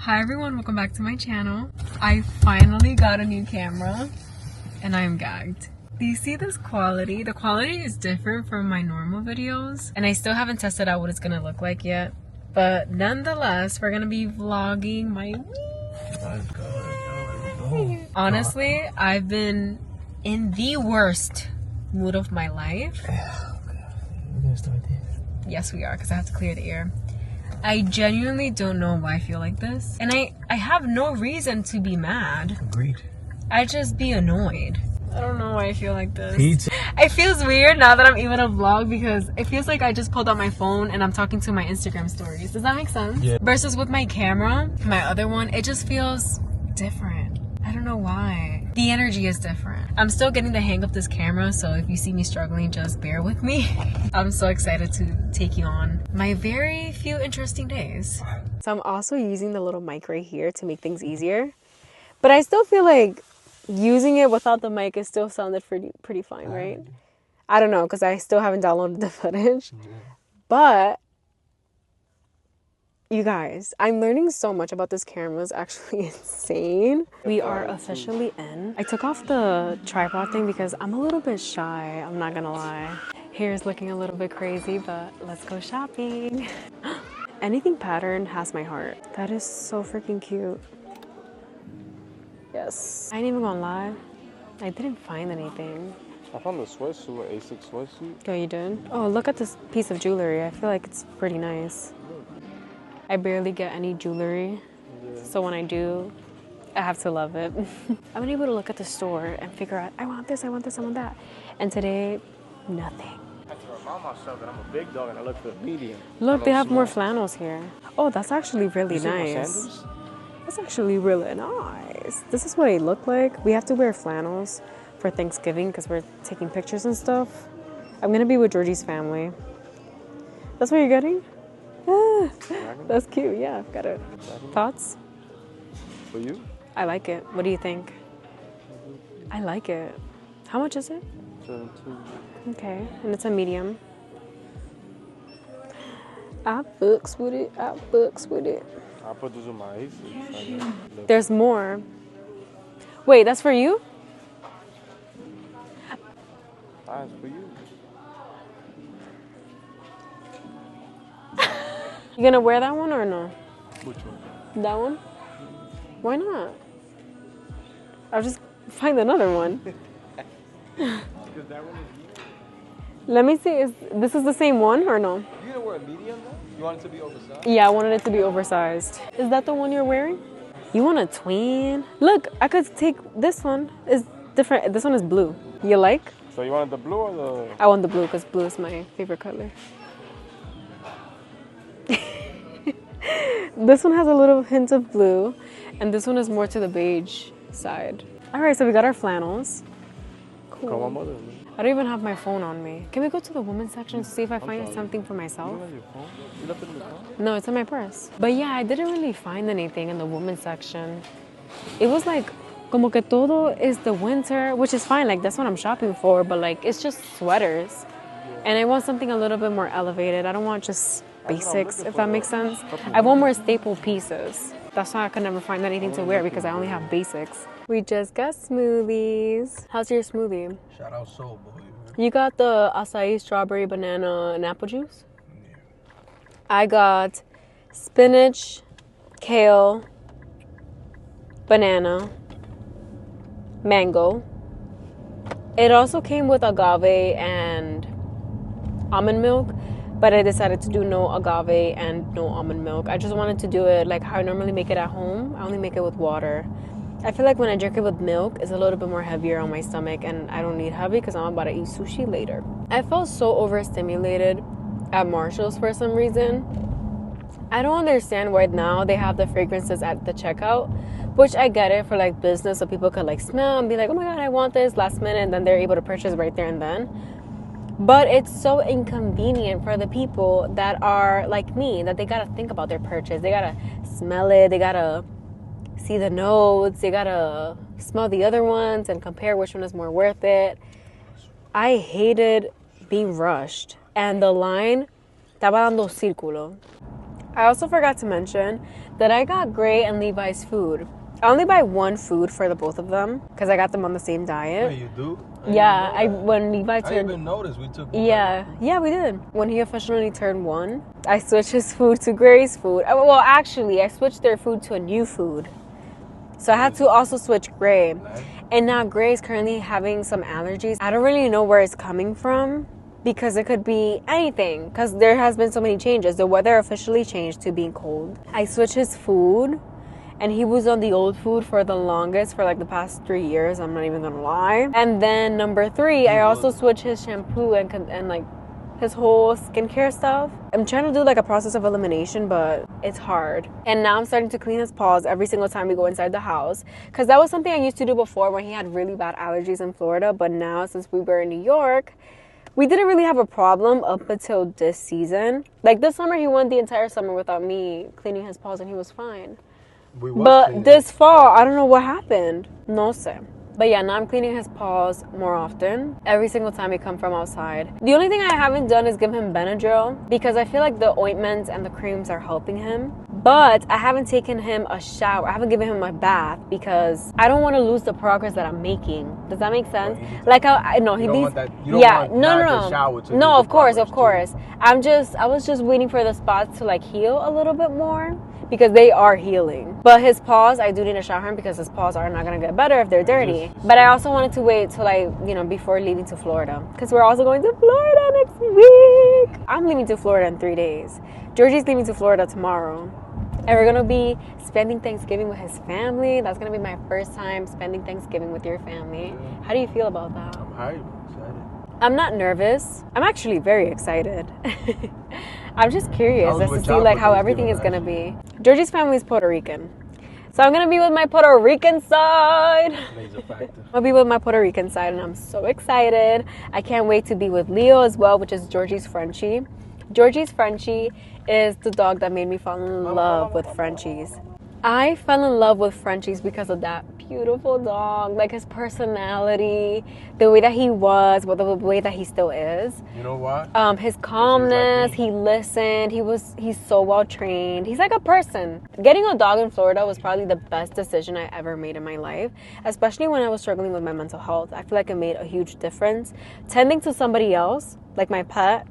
Hi everyone, welcome back to my channel. I finally got a new camera and I'm gagged. Do you see this quality? The quality is different from my normal videos and I still haven't tested out what it's gonna look like yet. But nonetheless, we're gonna be vlogging my week. Honestly, I've been in the worst mood of my life. We're gonna start there. Yes, we are, because I have to clear the air. I genuinely don't know why I feel like this. And I have no reason to be mad. Agreed. I just be annoyed. I don't know why I feel like this. Pizza. It feels weird now that I'm even a vlog because it feels like I just pulled out my phone and I'm talking to my Instagram stories. Does that make sense? Yeah. Versus with my camera, my other one, it just feels different. I don't know why. The energy is different. I'm still getting the hang of this camera, so if you see me struggling, just bear with me. I'm so excited to take you on my very few interesting days. So I'm also using the little mic right here to make things easier. But I still feel like using it without the mic is still sounded pretty fine, right? I don't know, because I still haven't downloaded the footage. But you guys, I'm learning so much about this camera. It's actually insane. We are officially in. I took off the tripod thing because I'm a little bit shy. I'm not gonna lie. Hair's looking a little bit crazy, but let's go shopping. Anything patterned has my heart. That is so freaking cute. Yes. I ain't even gonna lie. I didn't find anything. I found a sweatsuit, an A6 sweatsuit. Oh, you did? Oh, look at this piece of jewelry. I feel like it's pretty nice. I barely get any jewelry, so when I do, I have to love it. I've been able to look at the store and figure out, I want this, I want this, I want that. And today, nothing. I have to remind myself that I'm a big dog and I look for a medium. Look, they have more flannels here. Oh, that's actually really nice. That's actually really nice. This is what they look like. We have to wear flannels for Thanksgiving because we're taking pictures and stuff. I'm gonna be with Georgie's family. That's what you're getting? Ah, that's cute. Yeah, I've got it. Thoughts? For you? I like it. What do you think? I like it. How much is it? 17. Okay, and it's a medium. I books with it. I books with it. I'll put this on my A6. There's more. Wait, that's for you? That's for you. You gonna wear that one or no? Which one? That one? Why not? I'll just find another one. Because that one is medium. Let me see. This is the same one or no? You gonna wear a medium though? You want it to be oversized? Yeah, I wanted it to be oversized. Is that the one you're wearing? You want a twin? Look, I could take this one. It's different. This one is blue. You like? So you wanted the blue or the... I want the blue because blue is my favorite color. This one has a little hint of blue, and this one is more to the beige side. All right, so we got our flannels. Cool. Call my mother. I don't even have my phone on me. Can we go to the women's section to see if I find something for myself? You don't have your phone? You left it in the car? No, it's in my purse. But yeah, I didn't really find anything in the women's section. It was like, como que todo is the winter, which is fine. Like, that's what I'm shopping for. But like, it's just sweaters. And I want something a little bit more elevated. I don't want just basics, if that makes sense. I want more staple pieces. That's why I could never find anything to wear because I only have basics. We just got smoothies. How's your smoothie? Shout out Soul Boy. You got the acai, strawberry, banana, and apple juice? Yeah. I got spinach, kale, banana, mango. It also came with agave and almond milk, but I decided to do no agave and no almond milk. I just wanted to do it like how I normally make it at home. I only make it with water. I feel like when I drink it with milk, it's a little bit more heavier on my stomach, and I don't need heavy because I'm about to eat sushi later. I felt so overstimulated at Marshall's for some reason. I don't understand why now they have the fragrances at the checkout, which I get it for like business, so people could like smell and be like, oh my God, I want this last minute, and then they're able to purchase right there and then. But it's so inconvenient for the people that are like me, that they gotta think about their purchase. They gotta smell it, they gotta see the notes, they gotta smell the other ones and compare which one is more worth it. I hated being rushed, and the line estaba dando círculo. I also forgot to mention that I got Gray and Levi's food. I only buy one food for the both of them because I got them on the same diet. Oh, you do? When Levi turned. I didn't even notice we took. Yeah, we did. When he officially turned 1, I switched his food to Gray's food. Well, actually, I switched their food to a new food. So I had to also switch Gray. And now Gray is currently having some allergies. I don't really know where it's coming from because it could be anything because there has been so many changes. The weather officially changed to being cold. I switched his food and he was on the old food for the longest, for like the past 3 years. I'm not even gonna lie. And then number 3, I also switched his shampoo and like his whole skincare stuff. I'm trying to do like a process of elimination, but it's hard. And now I'm starting to clean his paws every single time we go inside the house, because that was something I used to do before when he had really bad allergies in Florida. But now, since we were in New York, we didn't really have a problem up until this season. Like this summer, he went the entire summer without me cleaning his paws and he was fine. But this fall, I don't know what happened. No sé. But yeah, now I'm cleaning his paws more often. Every single time we come from outside. The only thing I haven't done is give him Benadryl because I feel like the ointments and the creams are helping him. But I haven't taken him a shower. I haven't given him a bath because I don't want to lose the progress that I'm making. Does that make sense? Like I know he needs. No, of course. I was just waiting for the spots to like heal a little bit more, because they are healing. But his paws, I do need to shower him because his paws are not gonna get better if they're dirty. But I also wanted to wait till before leaving to Florida, because we're also going to Florida next week. I'm leaving to Florida in 3 days. Georgie's leaving to Florida tomorrow. And we're gonna be spending Thanksgiving with his family. That's gonna be my first time spending Thanksgiving with your family. How do you feel about that? I'm hyped. Excited. I'm not nervous. I'm actually very excited. I'm just curious as to see like how everything is gonna be. Georgie's family is Puerto Rican, so I'm gonna be with my Puerto Rican side. I'll be with my Puerto Rican side, and I'm so excited. I can't wait to be with Leo as well, which is Georgie's Frenchie. Georgie's Frenchie is the dog that made me fall in love with Frenchies. I fell in love with Frenchies because of that beautiful dog, like his personality, the way that he was, the way that he still is. You know what? His calmness, like he listened, he's so well trained. He's like a person. Getting a dog in Florida was probably the best decision I ever made in my life, especially when I was struggling with my mental health. I feel like it made a huge difference. Tending to somebody else, like my pet,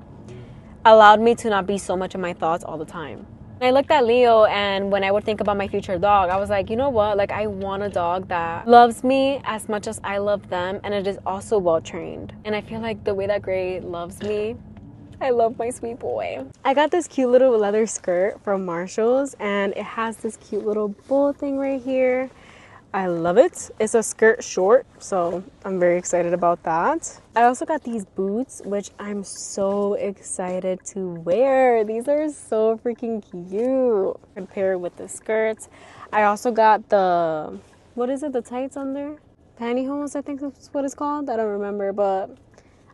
allowed me to not be so much in my thoughts all the time. I looked at Leo, and when I would think about my future dog, I was like, you know what? Like, I want a dog that loves me as much as I love them, and it is also well trained. And I feel like the way that Gray loves me, I love my sweet boy. I got this cute little leather skirt from Marshall's, and it has this cute little bow thing right here. I love it. It's a skirt short, so I'm very excited about that. I also got these boots, which I'm so excited to wear. These are so freaking cute. And pair it with the skirts. I also got the, what is it, the tights under? Pantyhose, I think that's what it's called. I don't remember, but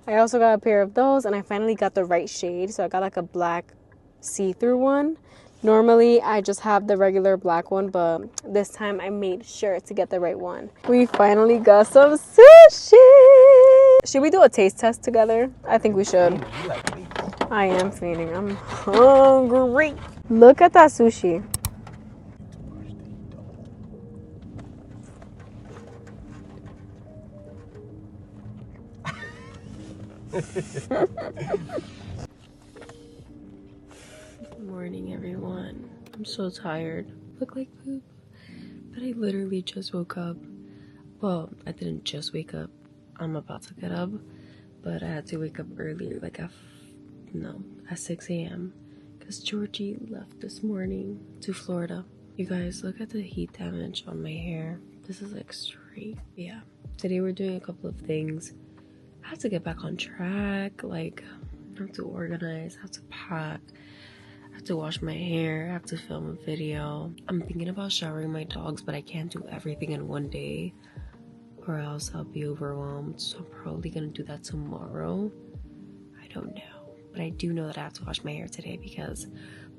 I also got a pair of those, and I finally got the right shade. So I got like a black see-through one. Normally, I just have the regular black one, but this time I made sure to get the right one. We finally got some sushi! Should we do a taste test together? I think we should. I am feeling, I'm hungry. Look at that sushi. Morning, everyone. I'm so tired. Look like poop, but I literally just woke up. Well, I didn't just wake up. I'm about to get up, but I had to wake up earlier, like at 6 a.m. because Georgie left this morning to Florida. You guys, look at the heat damage on my hair. This is like straight. Yeah. Today we're doing a couple of things. I have to get back on track. Like, I have to organize, I have to pack, I have to wash my hair, I have to film a video. I'm thinking about showering my dogs, but I can't do everything in one day or else I'll be overwhelmed. So I'm probably gonna do that tomorrow. I don't know. But I do know that I have to wash my hair today because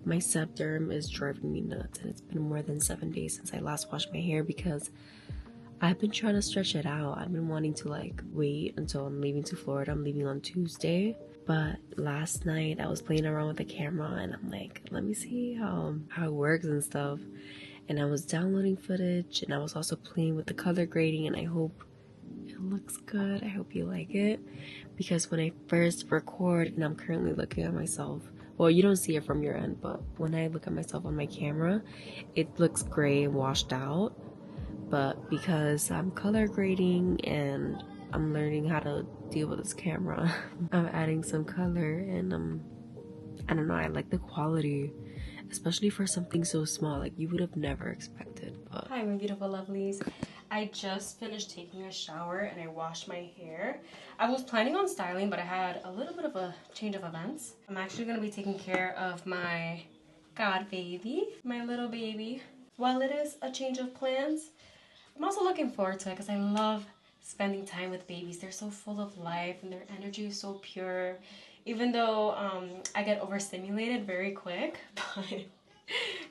my sebderm is driving me nuts, and it's been more than 7 days since I last washed my hair because I've been trying to stretch it out. I've been wanting to like wait until I'm leaving to Florida. I'm leaving on Tuesday, But last night I was playing around with the camera and I'm like, let me see how it works and stuff. And I was downloading footage and I was also playing with the color grading, and I hope it looks good. I hope you like it, because when I first record, and I'm currently looking at myself, well, you don't see it from your end, but when I look at myself on my camera, it looks gray and washed out. But because I'm color grading and I'm learning how to deal with this camera, I'm adding some color, and I don't know, I like the quality, especially for something so small, like you would have never expected. But hi, my beautiful lovelies. I just finished taking a shower and I washed my hair. I was planning on styling, but I had a little bit of a change of events. I'm actually going to be taking care of my god baby, my little baby. While it is a change of plans, I'm also looking forward to it because I love spending time with babies. They're so full of life and their energy is so pure. Even though I get overstimulated very quick, but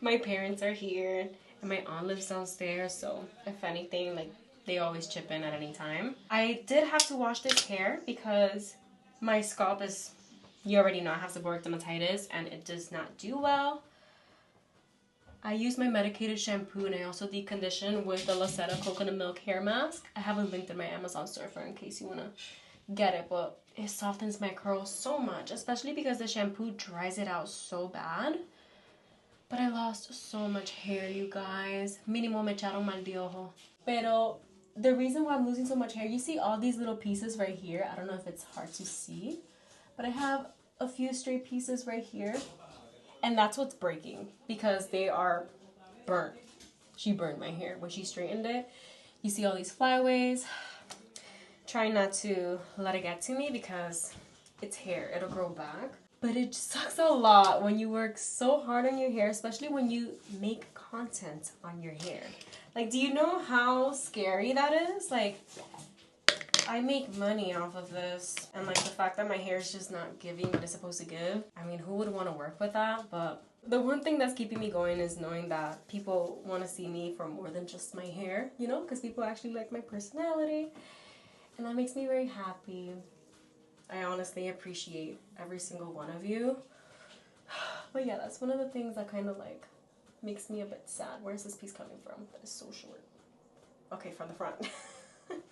my parents are here and my aunt lives downstairs, so if anything, like, they always chip in at any time. I did have to wash this hair because my scalp is, you already know, I have seborrheic dermatitis and it does not do well. I use my medicated shampoo and I also decondition with the Lacetta coconut milk hair mask. I have it linked in my Amazon storefront in case you want to get it, but it softens my curls so much, especially because the shampoo dries it out so bad. But I lost so much hair, you guys. Mínimo me echaron mal de ojo. Pero the reason why I'm losing so much hair, you see all these little pieces right here. I don't know if it's hard to see, but I have a few stray pieces right here. And that's what's breaking because they are burnt. She burned my hair when she straightened it. You see all these flyaways. Try not to let it get to me because it's hair. It'll grow back. But it sucks a lot when you work so hard on your hair, especially when you make content on your hair. Like, do you know how scary that is? Like, I make money off of this, and like the fact that my hair is just not giving what it's supposed to give. I mean, who would want to work with that? But the one thing that's keeping me going is knowing that people want to see me for more than just my hair, you know, because people actually like my personality, and that makes me very happy. I honestly appreciate every single one of you. But yeah, that's one of the things that kind of like makes me a bit sad. Where's this piece coming from? That is so short. Okay, from the front.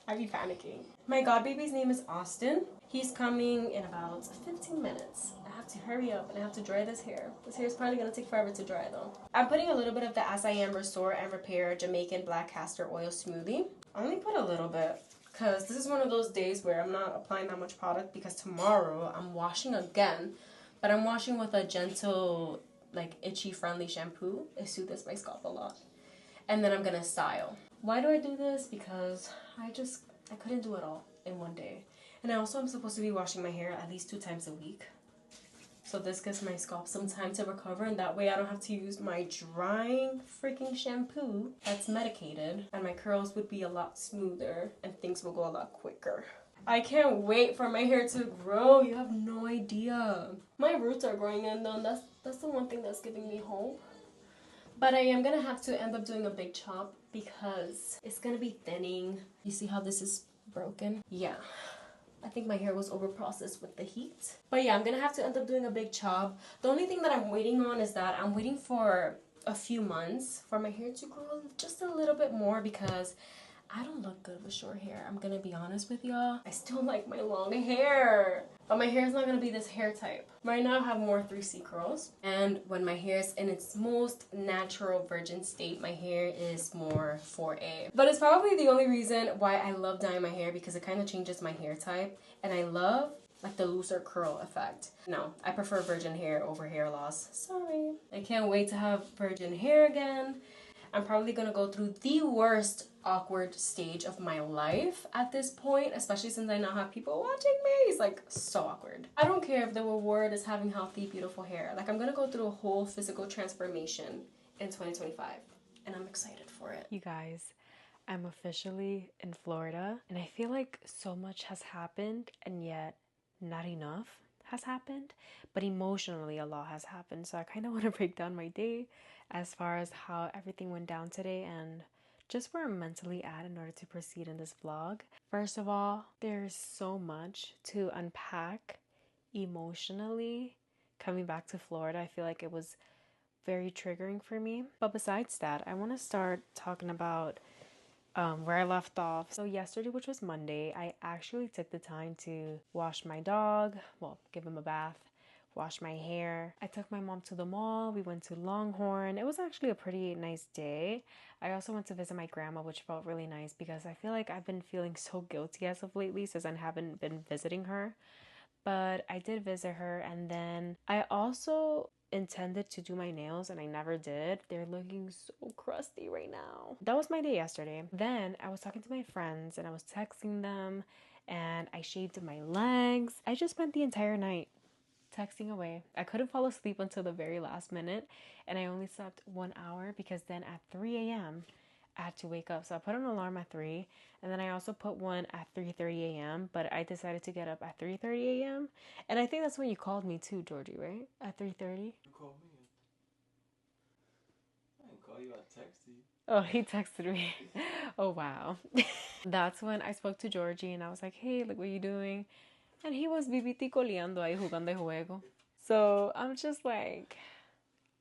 I be panicking. My god baby's name is Austin. He's coming in about 15 minutes. I have to hurry up and I have to dry this hair. This hair is probably gonna take forever to dry though. I'm putting a little bit of the As I Am Restore and Repair Jamaican Black Castor Oil Smoothie. I only put a little bit because this is one of those days where I'm not applying that much product because tomorrow I'm washing again, but I'm washing with a gentle, like, itchy friendly shampoo. It soothes my scalp a lot. And then I'm gonna style. Why do I do this? Because I couldn't do it all in one day. And I also am supposed to be washing my hair at least 2 times a week. So this gives my scalp some time to recover, and that way I don't have to use my drying freaking shampoo that's medicated, and my curls would be a lot smoother and things will go a lot quicker. I can't wait for my hair to grow. You have no idea. My roots are growing in though, and that's the one thing that's giving me hope. But I am gonna have to end up doing a big chop because it's gonna be thinning. You see how this is broken? Yeah. I think my hair was over-processed with the heat. But yeah, I'm gonna have to end up doing a big chop. The only thing that I'm waiting on is that I'm waiting for a few months for my hair to grow just a little bit more because I don't look good with short hair. I'm gonna be honest with y'all. I still like my long hair. But my hair is not gonna be this hair type. Right now I have more 3C curls. And when my hair is in its most natural virgin state, my hair is more 4A. But it's probably the only reason why I love dyeing my hair because it kind of changes my hair type. And I love like the looser curl effect. No, I prefer virgin hair over hair loss. Sorry. I can't wait to have virgin hair again. I'm probably gonna go through the worst awkward stage of my life at this point, especially since I now have people watching me. It's like so awkward. I don't care if the reward is having healthy, beautiful hair. Like, I'm gonna go through a whole physical transformation in 2025, and I'm excited for it. You guys, I'm officially in Florida, and I feel like so much has happened, and yet not enough has happened, but emotionally a lot has happened. So I kind of want to break down my day as far as how everything went down today and just where I'm mentally at in order to proceed in this vlog. First of all, there's so much to unpack emotionally coming back to Florida. I feel like it was very triggering for me. But besides that, I want to start talking about where I left off. So yesterday, which was Monday, I actually took the time to wash my dog, well, give him a bath, wash my hair. I took my mom to the mall. We went to Longhorn. It was actually a pretty nice day. I also went to visit my grandma, which felt really nice because I feel like I've been feeling so guilty as of lately since I haven't been visiting her. But I did visit her, and then I also intended to do my nails and I never did. They're looking so crusty right now. That was my day yesterday. Then I was talking to my friends and I was texting them and I shaved my legs. I just spent the entire night texting away. I couldn't fall asleep until the very last minute, and I only slept 1 hour because then at 3 a.m. I had to wake up. So I put an alarm at 3, and then I also put one at 3:30 a.m., but I decided to get up at 3:30 a.m. And I think that's when you called me too, Georgie, right? At 3:30? You called me. I didn't call you, I texted you. Oh, he texted me. Oh, wow. That's when I spoke to Georgie and I was like, hey, like, what are you doing? And he was viviticoleando ahí jugando el juego. So I'm just like,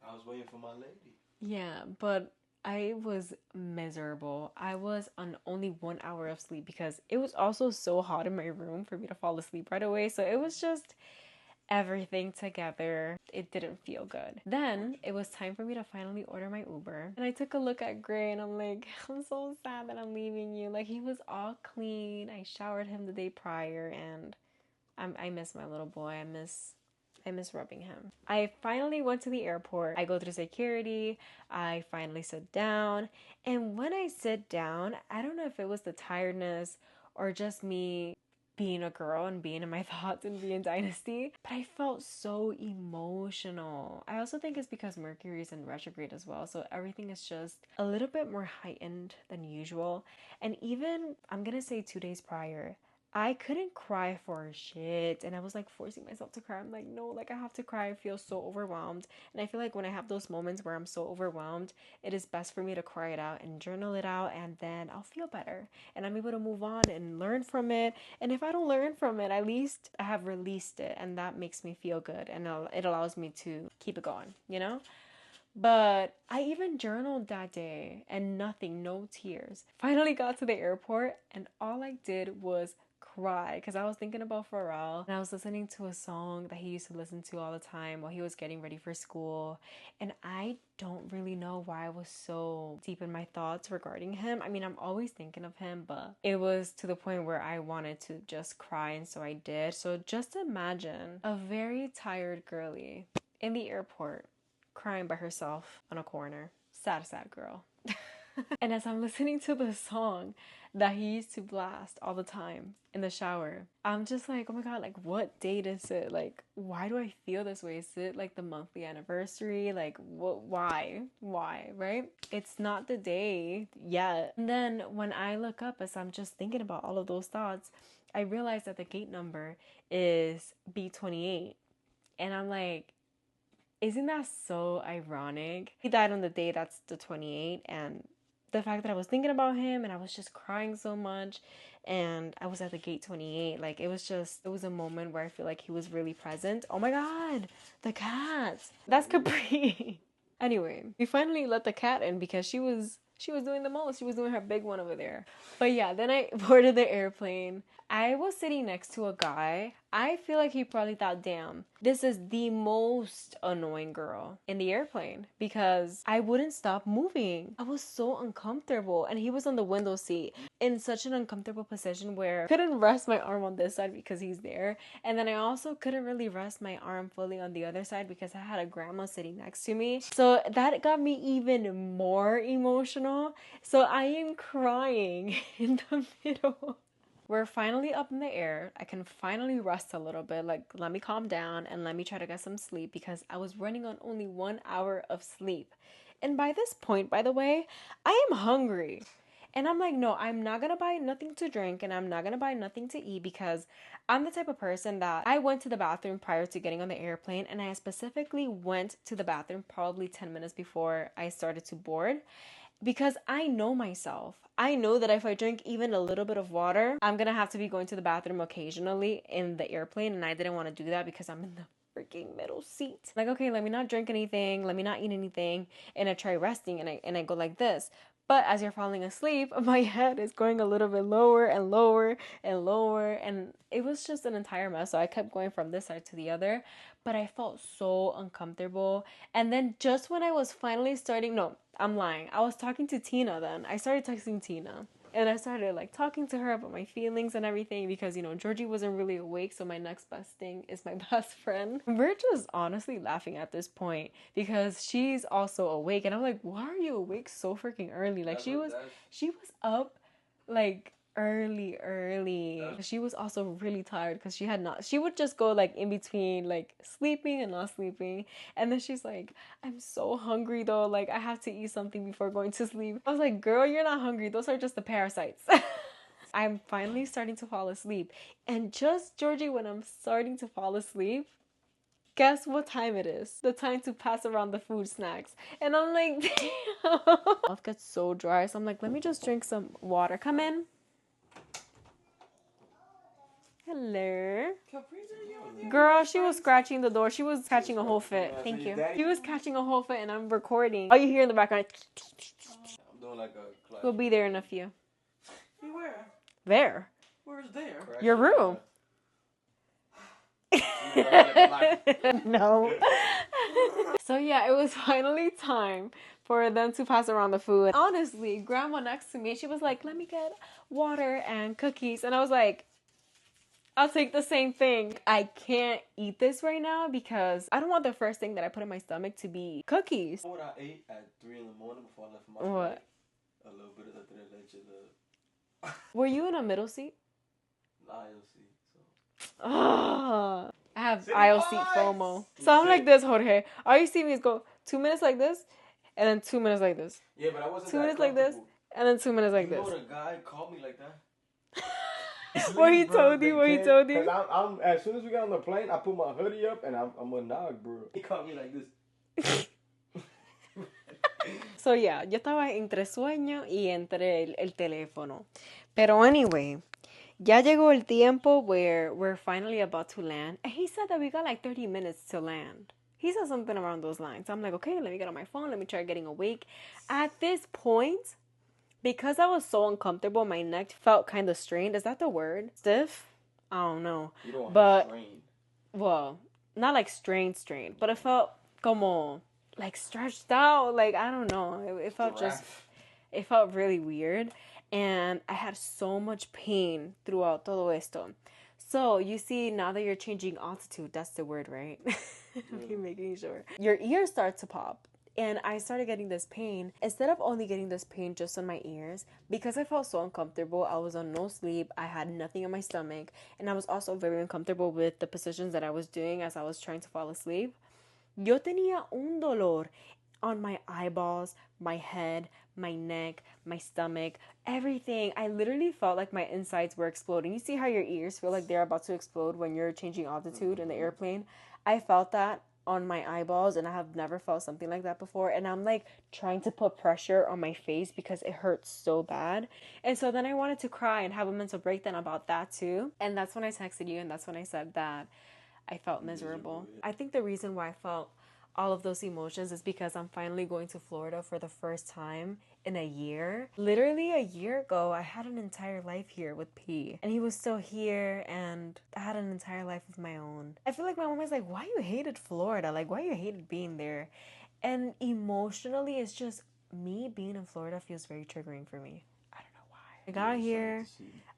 I was waiting for my lady. yeah, but I was miserable. I was on only 1 hour of sleep because it was also so hot in my room for me to fall asleep right away. So it was just everything together. It didn't feel good. Then it was time for me to finally order my Uber. And I took a look at Gray and I'm like, I'm so sad that I'm leaving you. Like, he was all clean. I showered him the day prior and I miss my little boy. I miss rubbing him. I finally went to the airport. I go through security. I finally sit down. And when I sit down, I don't know if it was the tiredness or just me being a girl and being in my thoughts and being Dynasty, but I felt so emotional. I also think it's because Mercury is in retrograde as well, so everything is just a little bit more heightened than usual. And even, I'm gonna say 2 days prior, I couldn't cry for shit, and I was like forcing myself to cry. I'm like, no, like I have to cry. I feel so overwhelmed, and I feel like when I have those moments where I'm so overwhelmed, it is best for me to cry it out and journal it out, and then I'll feel better and I'm able to move on and learn from it. And if I don't learn from it, at least I have released it, and that makes me feel good, and it allows me to keep it going, you know? But I even journaled that day and nothing, no tears. Finally got to the airport and all I did was cry because I was thinking about Pharrell and I was listening to a song that he used to listen to all the time while he was getting ready for school. And I don't really know why I was so deep in my thoughts regarding him. I mean, I'm always thinking of him, but it was to the point where I wanted to just cry, and so I did. So just imagine a very tired girly in the airport crying by herself on a corner. Sad, sad girl. And as I'm listening to the song that he used to blast all the time in the shower, I'm just like, oh my God, like what date is it? Like, why do I feel this way? Is it like the monthly anniversary? Like, what? Why? Right? It's not the day yet. And then when I look up, as I'm just thinking about all of those thoughts, I realize that the gate number is B28. And I'm like, isn't that so ironic? He died on the day that's the 28th, and the fact that I was thinking about him and I was just crying so much and I was at the gate 28, like it was a moment where I feel like he was really present. Oh my God, the cat. That's Capri. Anyway, we finally let the cat in because she was doing the most. She was doing her big one over there. But yeah, then I boarded the airplane. I was sitting next to a guy. I feel like he probably thought, damn, this is the most annoying girl in the airplane because I wouldn't stop moving. I was so uncomfortable, and he was on the window seat in such an uncomfortable position where I couldn't rest my arm on this side because he's there. And then I also couldn't really rest my arm fully on the other side because I had a grandma sitting next to me. So that got me even more emotional. So I am crying in the middle. We're finally up in the air. I can finally rest a little bit. Like, let me calm down and let me try to get some sleep because I was running on only 1 hour of sleep. And by this point, by the way, I am hungry. And I'm like, no, I'm not going to buy nothing to drink and I'm not going to buy nothing to eat because I'm the type of person that I went to the bathroom prior to getting on the airplane, and I specifically went to the bathroom probably 10 minutes before I started to board. because I know myself. I know that if I drink even a little bit of water, I'm gonna have to be going to the bathroom occasionally in the airplane, and I didn't want to do that because I'm in the freaking middle seat. Like, okay, let me not drink anything, let me not eat anything, and I try resting, and I go like this. But as you're falling asleep, my head is going a little bit lower and lower and lower, and it was just an entire mess. So I kept going from this side to the other, but I felt so uncomfortable. And then just when I was finally starting, no, I'm lying. I was talking to Tina then. I started texting Tina. And I started like talking to her about my feelings and everything because, you know, Georgie wasn't really awake. So my next best thing is my best friend. We're just honestly laughing at this point because she's also awake. And I'm like, why are you awake so freaking early? Like she was up like early. She was also really tired because she would just go like in between like sleeping and not sleeping. And then she's like, I'm so hungry though, like I have to eat something before going to sleep. I was like, girl, you're not hungry, those are just the parasites. I'm finally starting to fall asleep, and just Georgie, when I'm starting to fall asleep, guess what time it is? The time to pass around the food snacks. And I'm like, damn. Mouth gets so dry, so I'm like, let me just drink some water. Come in. Hello. Girl, she was scratching the door. She was catching a whole fit. Thank you. She was catching a whole fit and I'm recording. All you hear in the background. I'm doing like a class. We'll be there in a few. Where? There. Where's there? Your room. No. So yeah, it was finally time for them to pass around the food. Honestly, grandma next to me, she was like, let me get water and cookies. And I was like, I'll take the same thing. I can't eat this right now because I don't want the first thing that I put in my stomach to be cookies. What I ate at 3 in the morning before I left for my What? flight? A little bit of the tres leche. Were you in a middle seat? Aisle seat. So. I have aisle seat FOMO. So I'm like this, Jorge. All you see me is go 2 minutes like this, and then 2 minutes like this. Yeah, but I wasn't 2 minutes like this, and then 2 minutes like this. You know the guy called me like that? What he told you? What he told you? Cause I'm as soon as we got on the plane, I put my hoodie up and I'm a nog, bro. He called me like this. So yeah, yo estaba entre sueño y entre el teléfono. Pero anyway, ya llegó el tiempo where we're finally about to land. And he said that we got like 30 minutes to land. He said something around those lines. I'm like, okay, let me get on my phone. Let me try getting awake. At this point, because I was so uncomfortable, my neck felt kind of strained. Is that the word? Stiff? I don't know. You don't want but, strain. Well, not like strained, but it felt como like stretched out. Like, I don't know. It felt it felt really weird. And I had so much pain throughout todo esto. So, you see, now that you're changing altitude, that's the word, right? I'm making sure. Your ears start to pop. And I started getting this pain. Instead of only getting this pain just on my ears, because I felt so uncomfortable, I was on no sleep, I had nothing in my stomach, and I was also very uncomfortable with the positions that I was doing as I was trying to fall asleep. Yo tenía un dolor on my eyeballs, my head, my neck, my stomach, everything. I literally felt like my insides were exploding. You see how your ears feel like they're about to explode when you're changing altitude in the airplane? I felt that on my eyeballs, and I have never felt something like that before. And I'm like trying to put pressure on my face because it hurts so bad. And so then I wanted to cry and have a mental breakdown about that too. And that's when I texted you, and that's when I said that I felt miserable. I think the reason why I felt all of those emotions is because I'm finally going to Florida for the first time in a year. Literally a year ago, I had an entire life here with P, and he was still here, and I had an entire life of my own. I feel like my mom is like, why you hated Florida? Like, why you hated being there? And emotionally, it's just me being in Florida feels very triggering for me. I don't know why. I got here,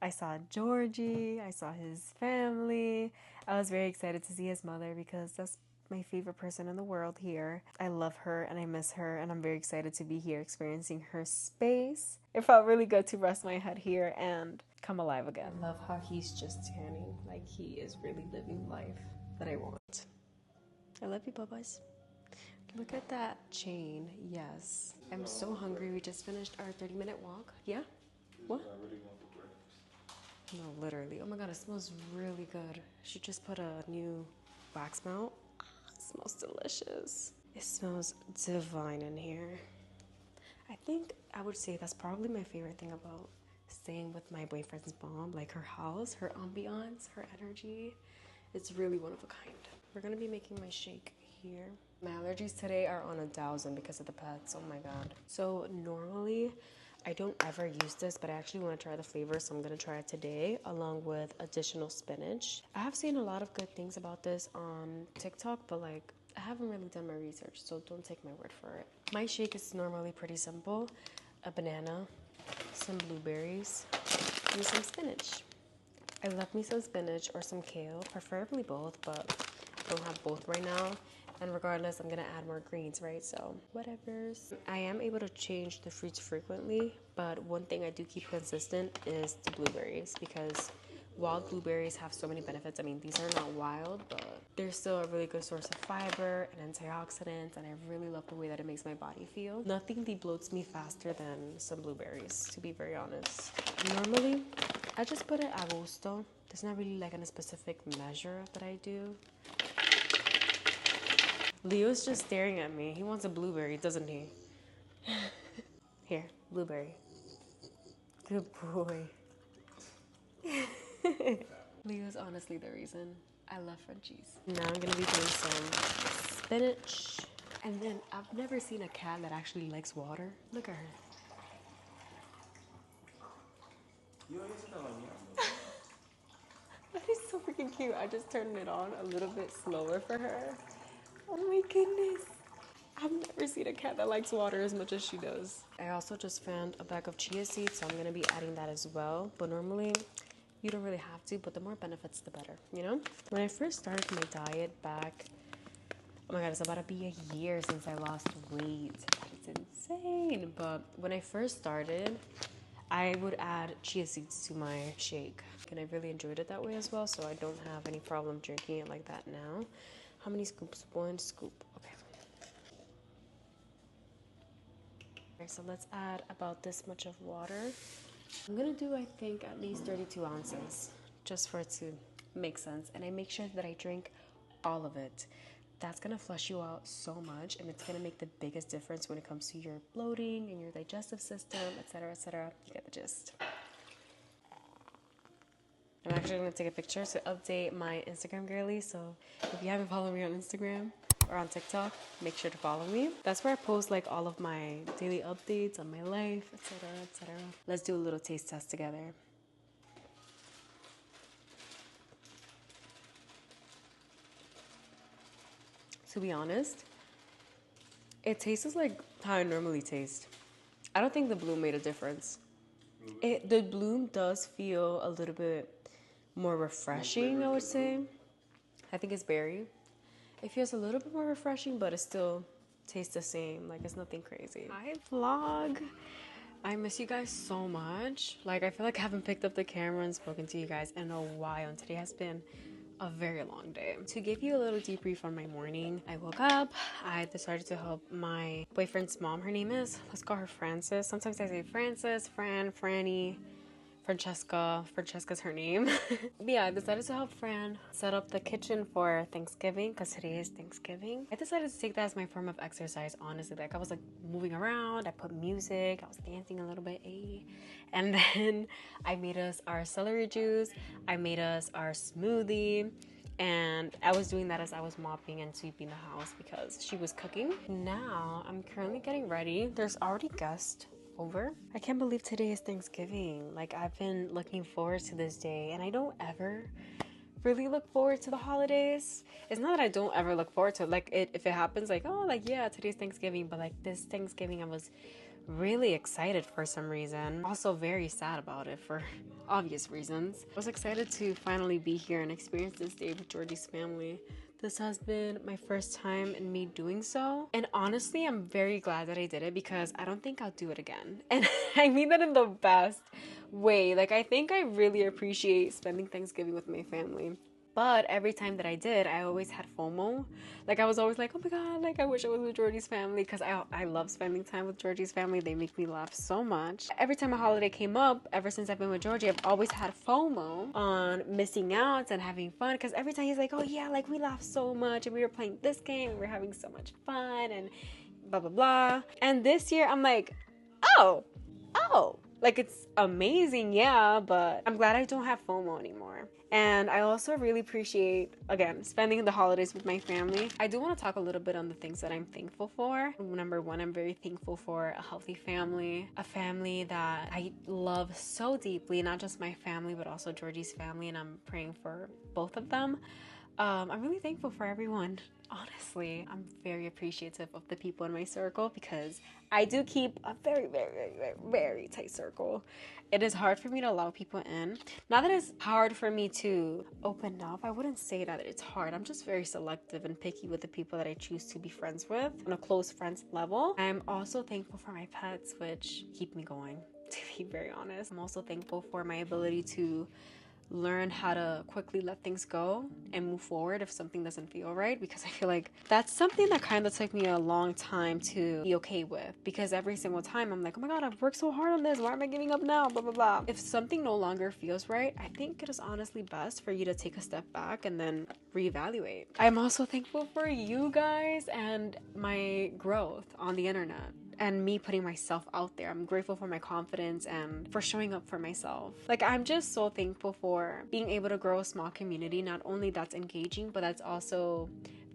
I saw Georgie, I saw his family. I was very excited to see his mother because that's my favorite person in the world here. I love her and I miss her, and I'm very excited to be here experiencing her space. It felt really good to rest my head here and come alive again. I love how he's just tanning, like he is really living life that I want. I love you, Bubba's. Look at that chain. Yes. I'm so hungry. We just finished our 30-minute walk. Yeah? What? No, literally. Oh my god, it smells really good. She just put a new wax melt. It smells delicious. It smells divine in here. I think I would say that's probably my favorite thing about staying with my boyfriend's mom, like her house, her ambiance, her energy. It's really one of a kind. We're gonna be making my shake here. My allergies today are on 1,000 because of the pets. Oh my god. So normally I don't ever use this, but I actually want to try the flavor, so I'm gonna try it today along with additional spinach. I have seen a lot of good things about this on TikTok, but like I haven't really done my research, so don't take my word for it. My shake is normally pretty simple: a banana, some blueberries, and some spinach. I love me some spinach or some kale, preferably both, but I don't have both right now. And regardless, I'm gonna add more greens, right? So whatever's. I am able to change the fruits frequently, but one thing I do keep consistent is the blueberries, because wild blueberries have so many benefits. I mean, these are not wild, but they're still a really good source of fiber and antioxidants, and I really love the way that it makes my body feel. Nothing debloats me faster than some blueberries, to be very honest. Normally, I just put it a gusto. There's not really like a specific measure that I do. Leo's just staring at me. He wants a blueberry, doesn't he? Here, blueberry. Good boy. Leo's honestly the reason I love Frenchies. Now I'm gonna be doing some spinach. And then I've never seen a cat that actually likes water. Look at her. That is so freaking cute. I just turned it on a little bit slower for her. Oh my goodness. I've never seen a cat that likes water as much as she does. I also just found a bag of chia seeds, so I'm gonna be adding that as well. But normally, you don't really have to, but the more benefits, the better, you know? When I first started my diet back, oh my god, it's about to be a year since I lost weight. It's insane. But when I first started, I would add chia seeds to my shake. And I really enjoyed it that way as well, so I don't have any problem drinking it like that now. How many scoops? 1 scoop. Okay. Okay, so let's add about this much of water. I'm gonna do, I think, at least 32 ounces, just for it to make sense. And I make sure that I drink all of it. That's gonna flush you out so much, and it's gonna make the biggest difference when it comes to your bloating and your digestive system, etc., etc. You get the gist. I'm actually gonna take a picture to update my Instagram girly, so if you haven't followed me on Instagram or on TikTok, make sure to follow me. That's where I post like all of my daily updates on my life, etc., etc. Let's do a little taste test together. To be honest, it tastes like how I normally taste. I don't think the bloom made a difference. The bloom does feel a little bit more refreshing, I would say. I think it's berry. It feels a little bit more refreshing, but it still tastes the same. Like, it's nothing crazy. Hi, vlog. I miss you guys so much. Like, I feel like I haven't picked up the camera and spoken to you guys in a while, and today has been a very long day. To give you a little debrief on my morning, I woke up. I decided to help my boyfriend's mom. Her name is, let's call her Frances. Sometimes I say Frances, Fran, Franny, Francesca. Francesca's her name. But yeah, I decided to help Fran set up the kitchen for Thanksgiving, because today is Thanksgiving. I decided to take that as my form of exercise, honestly. Like, I was like moving around, I put music, I was dancing a little bit, and then I made us our celery juice, I made us our smoothie, and I was doing that as I was mopping and sweeping the house because she was cooking. Now I'm currently getting ready. There's already guests over. I can't believe today is Thanksgiving. Like, I've been looking forward to this day, and I don't ever really look forward to the holidays. It's not that I don't ever look forward to it. Like, if it happens, like, oh, like, yeah, today's Thanksgiving, but like this Thanksgiving I was really excited for some reason. Also very sad about it for obvious reasons. I was excited to finally be here and experience this day with Georgie's family. This has been my first time in me doing so. And honestly, I'm very glad that I did it, because I don't think I'll do it again. And I mean that in the best way. Like, I think I really appreciate spending Thanksgiving with my family. But every time that I did, I always had FOMO. Like, I was always like, oh my god, like, I wish I was with Georgie's family, because I love spending time with Georgie's family. They make me laugh so much. Every time a holiday came up, ever since I've been with Georgie, I've always had FOMO on missing out and having fun, because every time he's like, oh yeah, like, we laughed so much, and we were playing this game, and we were having so much fun, and blah, blah, blah. And this year, I'm like, oh, oh. Like, it's amazing, yeah, but I'm glad I don't have FOMO anymore. And I also really appreciate, again, spending the holidays with my family. I do want to talk a little bit on the things that I'm thankful for. Number one, I'm very thankful for a healthy family, a family that I love so deeply, not just my family, but also Georgie's family, and I'm praying for both of them. I'm really thankful for everyone. Honestly, I'm very appreciative of the people in my circle because I do keep a very, very, very, very, very tight circle. It is hard for me to allow people in. Not that it's hard for me to open up. I wouldn't say that it's hard. I'm just very selective and picky with the people that I choose to be friends with on a close friends level. I'm also thankful for my pets, which keep me going, to be very honest. I'm also thankful for my ability to learn how to quickly let things go and move forward if something doesn't feel right, because I feel like that's something that kind of took me a long time to be okay with, because every single time I'm like, oh my god, I've worked so hard on this, why am I giving up now, blah blah blah. If something no longer feels right, I think it is honestly best for you to take a step back and then reevaluate. I'm also thankful for you guys and my growth on the internet and me putting myself out there. I'm grateful for my confidence and for showing up for myself. Like, I'm just so thankful for being able to grow a small community, not only that's engaging, but that's also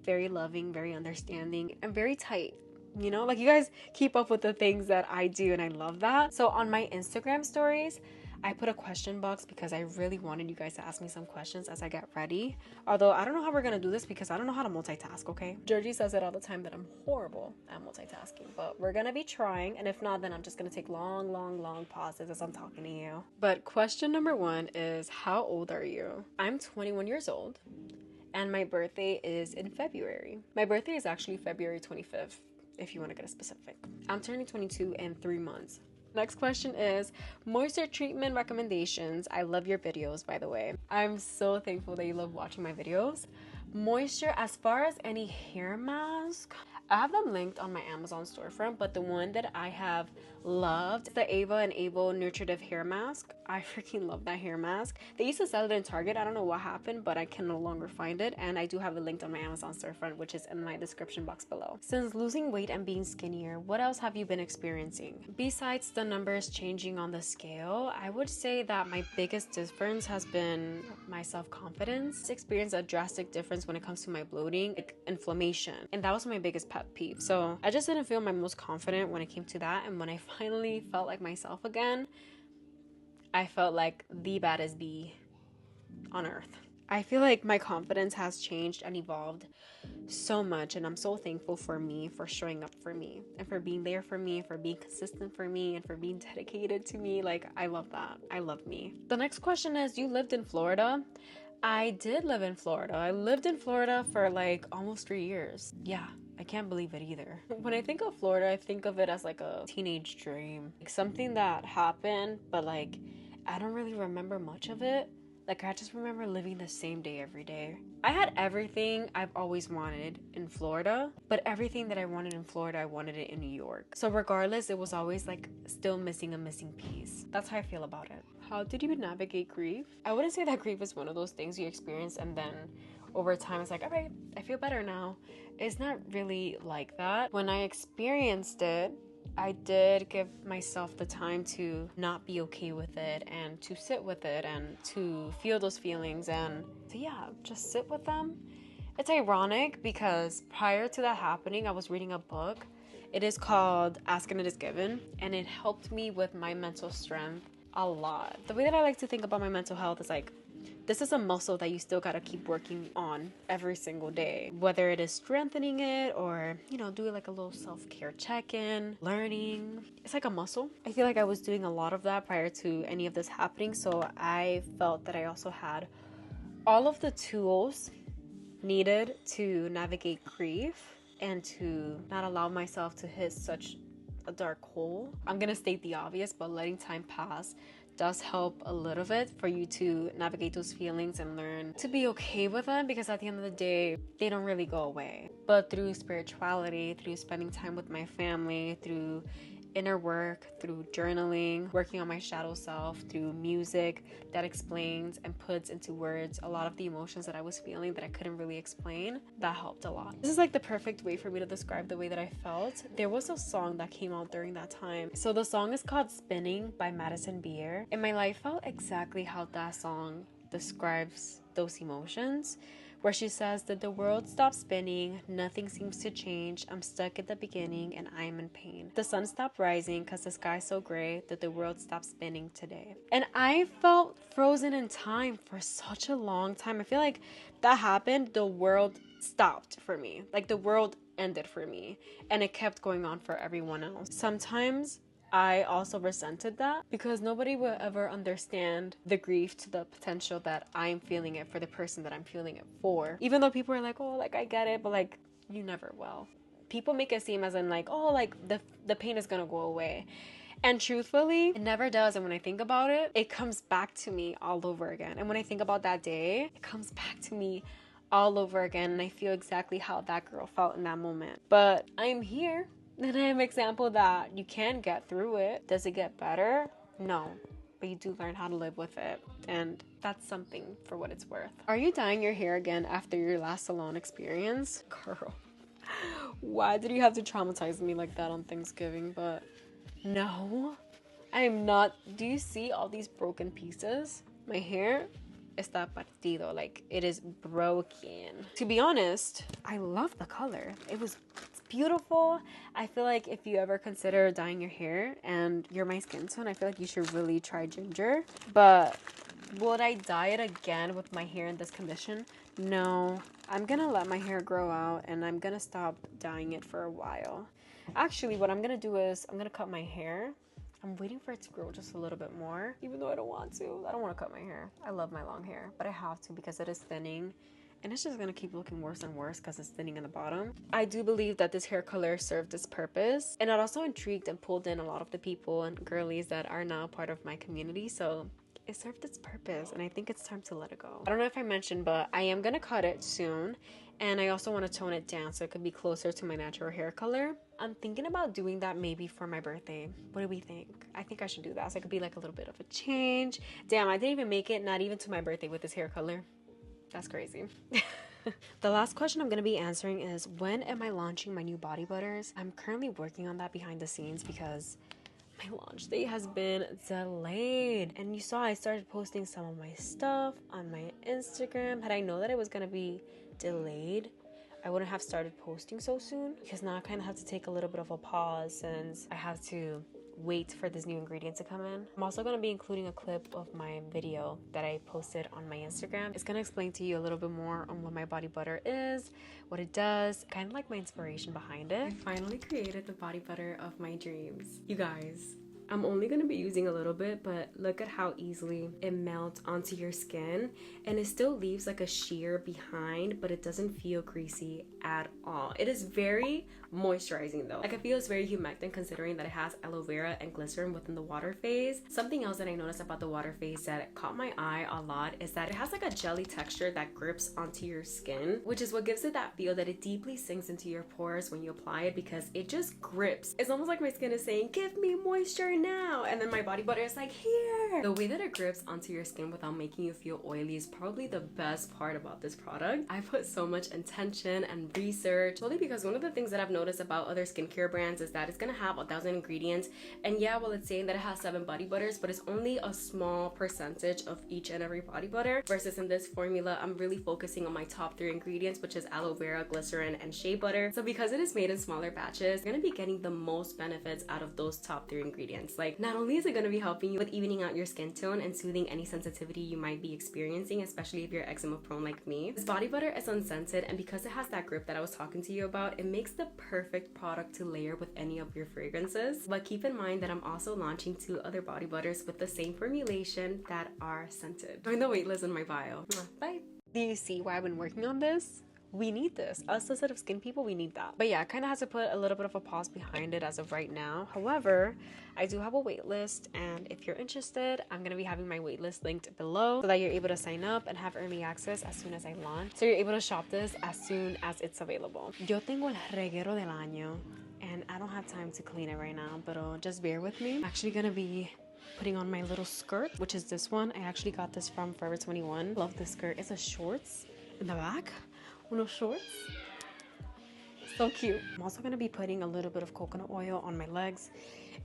very loving, very understanding, and very tight. You know, like, you guys keep up with the things that I do, and I love that. So on my Instagram stories, I put a question box because I really wanted you guys to ask me some questions as I get ready. Although I don't know how we're gonna do this because I don't know how to multitask, okay? Georgie says it all the time that I'm horrible at multitasking, but we're gonna be trying, and if not, then I'm just gonna take long pauses as I'm talking to you. But question number one is, how old are you? I'm 21 years old, and my birthday is in February. My birthday is actually February 25th, if you want to get a specific. I'm turning 22 in 3 months. Next question is moisture treatment recommendations. I love your videos, by the way. I'm so thankful that you love watching my videos. Moisture, as far as any hair mask, I have them linked on my Amazon storefront, but the one that I have loved is the Ava and Avo Nutritive Hair Mask. I freaking love that hair mask. They used to sell it in Target. I don't know what happened, but I can no longer find it, and I do have it linked on my Amazon storefront, which is in my description box below. Since losing weight and being skinnier, what else have you been experiencing? Besides the numbers changing on the scale, I would say that my biggest difference has been my self-confidence. I experienced a drastic difference when it comes to my bloating, like inflammation, and that was my biggest pet peeve. So I just didn't feel my most confident when it came to that, and when I finally felt like myself again, I felt like the baddest bee on earth. I feel like my confidence has changed and evolved so much, and I'm so thankful for me, for showing up for me, and for being there for me, for being consistent for me, and for being dedicated to me. Like, I love that. I love me. The next question is, you lived in Florida? I did live in Florida. I lived in Florida for like almost 3 years. Yeah, I can't believe it either. When I think of Florida, I think of it as like a teenage dream. Like something that happened, but like I don't really remember much of it. Like, I just remember living the same day every day. I had everything I've always wanted in Florida, but everything that I wanted in Florida, I wanted it in New York. So regardless, it was always like still missing a missing piece. That's how I feel about it. How did you navigate grief? I wouldn't say that grief is one of those things you experience and then over time it's like, all right, I feel better now. It's not really like that. When I experienced it, I did give myself the time to not be okay with it and to sit with it and to feel those feelings and to, yeah, just sit with them. It's ironic because prior to that happening, I was reading a book. It is called Ask and It Is Given, and it helped me with my mental strength a lot. The way that I like to think about my mental health is like, this is a muscle that you still gotta keep working on every single day, whether it is strengthening it or, you know, doing like a little self-care check-in, learning. It's like a muscle. I feel like I was doing a lot of that prior to any of this happening, so I felt that I also had all of the tools needed to navigate grief and to not allow myself to hit such a dark hole. I'm gonna state the obvious, but letting time pass does help a little bit for you to navigate those feelings and learn to be okay with them, because at the end of the day, they don't really go away. But through spirituality, through spending time with my family, through inner work, through journaling, working on my shadow self, through music that explains and puts into words a lot of the emotions that I was feeling that I couldn't really explain. That helped a lot. This is like the perfect way for me to describe the way that I felt. There was a song that came out during that time. So the song is called Spinning by Madison Beer, and my life felt exactly how that song describes those emotions, where she says that the world stopped spinning, nothing seems to change, I'm stuck at the beginning and I'm in pain. The sun stopped rising because the sky's so gray that the world stopped spinning today. And I felt frozen in time for such a long time. I feel like that happened, the world stopped for me. Like the world ended for me, and it kept going on for everyone else. Sometimes I also resented that because nobody will ever understand the grief to the potential that I'm feeling it for the person that I'm feeling it for. Even though people are like, oh, like I get it, but like you never will. People make it seem as in like, oh, like the pain is gonna go away. And truthfully, it never does. And when I think about it, it comes back to me all over again. And when I think about that day, it comes back to me all over again. And I feel exactly how that girl felt in that moment. But I'm here. And I am an example that you can get through it. Does it get better? No. But you do learn how to live with it. And that's something for what it's worth. Are you dyeing your hair again after your last salon experience? Girl, why did you have to traumatize me like that on Thanksgiving? But no, I am not. Do you see all these broken pieces? My hair está partido. Like, it is broken. To be honest, I love the color. It's beautiful. I feel like if you ever consider dyeing your hair and you're my skin tone, I feel like you should really try ginger. But would I dye it again with my hair in this condition? No. I'm gonna let my hair grow out and I'm gonna stop dyeing it for a while. Actually, what I'm gonna do is I'm gonna cut my hair. I'm waiting for it to grow just a little bit more, even though I don't want to. I don't want to cut my hair. I love my long hair, but I have to because it is thinning. And it's just gonna keep looking worse and worse because it's thinning in the bottom. I do believe that this hair color served its purpose, and it also intrigued and pulled in a lot of the people and girlies that are now part of my community. So it served its purpose, and I think it's time to let it go. I don't know if I mentioned, but I am gonna cut it soon, and I also want to tone it down so it could be closer to my natural hair color. I'm thinking about doing that maybe for my birthday. What do we think? I think I should do that so it could be like a little bit of a change. Damn, I didn't even make it, not even to my birthday with this hair color. That's crazy. The last question I'm going to be answering is, when am I launching my new body butters? I'm currently working on that behind the scenes because my launch date has been delayed. And you saw I started posting some of my stuff on my Instagram. Had I known that it was going to be delayed, I wouldn't have started posting so soon, because now I kind of have to take a little bit of a pause since I have to wait for this new ingredient to come in. I'm also going to be including a clip of my video that I posted on my Instagram. It's going to explain to you a little bit more on what my body butter is, what it does, kind of like my inspiration behind it. I finally created the body butter of my dreams. You guys, I'm only going to be using a little bit, but look at how easily it melts onto your skin, and it still leaves like a sheer behind, but it doesn't feel greasy at all. It is very moisturizing though. Like, I feel it's very humectant considering that it has aloe vera and glycerin within the water phase. Something else that I noticed about the water phase that caught my eye a lot is that it has like a jelly texture that grips onto your skin, which is what gives it that feel that it deeply sinks into your pores when you apply it, because it just grips. It's almost like my skin is saying, give me moisture now, and then my body butter is like, here. The way that it grips onto your skin without making you feel oily is probably the best part about this product. I put so much intention and research, solely because one of the things that I've noticed about other skincare brands is that it's gonna have 1,000 ingredients, and yeah, well, it's saying that it has 7 body butters, but it's only a small percentage of each and every body butter, versus in this formula I'm really focusing on my top 3 ingredients, which is aloe vera, glycerin, and shea butter. So because it is made in smaller batches, you're gonna be getting the most benefits out of those top 3 ingredients. Like, not only is it gonna be helping you with evening out your skin tone and soothing any sensitivity you might be experiencing, especially if you're eczema prone like me. This body butter is unscented, and because it has that grip that I was talking to you about, it makes the perfect product to layer with any of your fragrances. But keep in mind that I'm also launching 2 other body butters with the same formulation that are scented. Join the waitlist in my bio. Bye. Do you see why I've been working on this? We need this. Us sensitive skin people, we need that. But yeah, I kind of had to put a little bit of a pause behind it as of right now. However, I do have a wait list, and if you're interested, I'm going to be having my wait list linked below so that you're able to sign up and have early access as soon as I launch. So you're able to shop this as soon as it's available. Yo tengo el reguero del año, and and I don't have time to clean it right now, but just bear with me. I'm actually gonna be putting on my little skirt, which is this one. I actually got this from Forever 21. Love this skirt. It's a shorts in the back, unos shorts. So cute. I'm also gonna be putting a little bit of coconut oil on my legs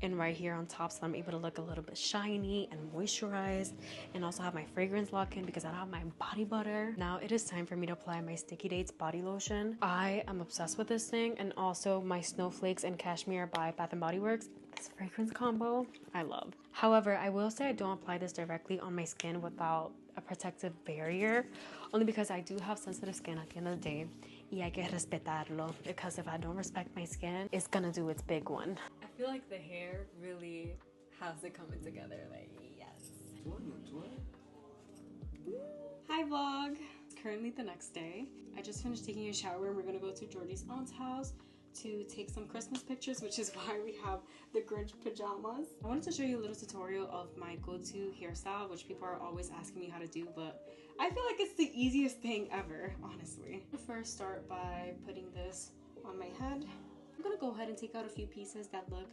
and right here on top, so I'm able to look a little bit shiny and moisturized, and also have my fragrance lock in because I don't have my body butter. Now it is time for me to apply my Sticky Dates body lotion. I am obsessed with this thing, and also my Snowflakes and Cashmere by Bath and Body Works. This fragrance combo I love. However, I will say I don't apply this directly on my skin without a protective barrier, only because I do have sensitive skin at the end of the day. Y hay que respetarlo, because if I don't respect my skin, it's gonna do its big one. I feel like the hair really has it coming together, like, yes. Hi vlog! It's currently the next day. I just finished taking a shower and we're gonna go to Georgie's aunt's house to take some Christmas pictures, which is why we have the Grinch pajamas. I wanted to show you a little tutorial of my go-to hairstyle, which people are always asking me how to do, but I feel like it's the easiest thing ever, honestly. I'm gonna first start by putting this on my head. I'm gonna go ahead and take out a few pieces that look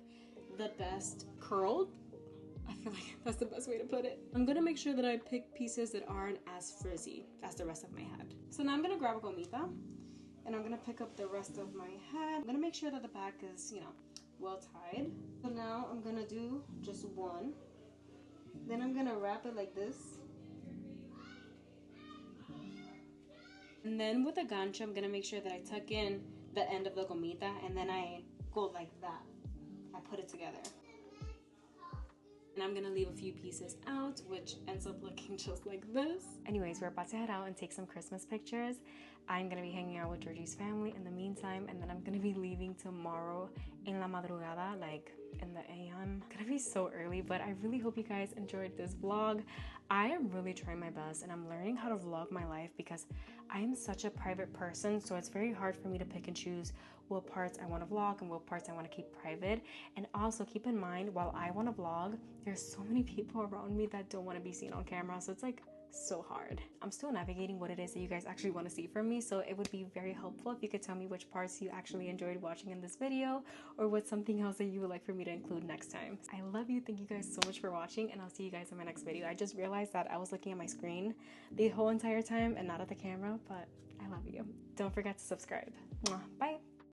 the best curled. I feel like that's the best way to put it. I'm gonna make sure that I pick pieces that aren't as frizzy as the rest of my head. So now I'm gonna grab a gomita and I'm gonna pick up the rest of my head. I'm gonna make sure that the back is, you know, well tied. So now I'm gonna do just one. Then I'm gonna wrap it like this. And then with a gancho, I'm gonna make sure that I tuck in the end of the gomita and then I go like that. I put it together. And I'm gonna leave a few pieces out, which ends up looking just like this. Anyways, we're about to head out and take some Christmas pictures. I'm gonna be hanging out with Georgie's family in the meantime, and then I'm gonna be leaving tomorrow in la madrugada, like in the AM. It's gonna be so early, but I really hope you guys enjoyed this vlog. I am really trying my best, and I'm learning how to vlog my life because I'm such a private person, so it's very hard for me to pick and choose what parts I want to vlog and what parts I want to keep private. And also keep in mind, while I want to vlog, there's so many people around me that don't want to be seen on camera, so it's like so hard. I'm still navigating what it is that you guys actually want to see from me, so it would be very helpful if you could tell me which parts you actually enjoyed watching in this video, or what's something else that you would like for me to include next time. I love you. Thank you guys so much for watching, and I'll see you guys in my next video. I just realized that I was looking at my screen the whole entire time and not at the camera, but I love you. Don't forget to subscribe. Mwah. Bye.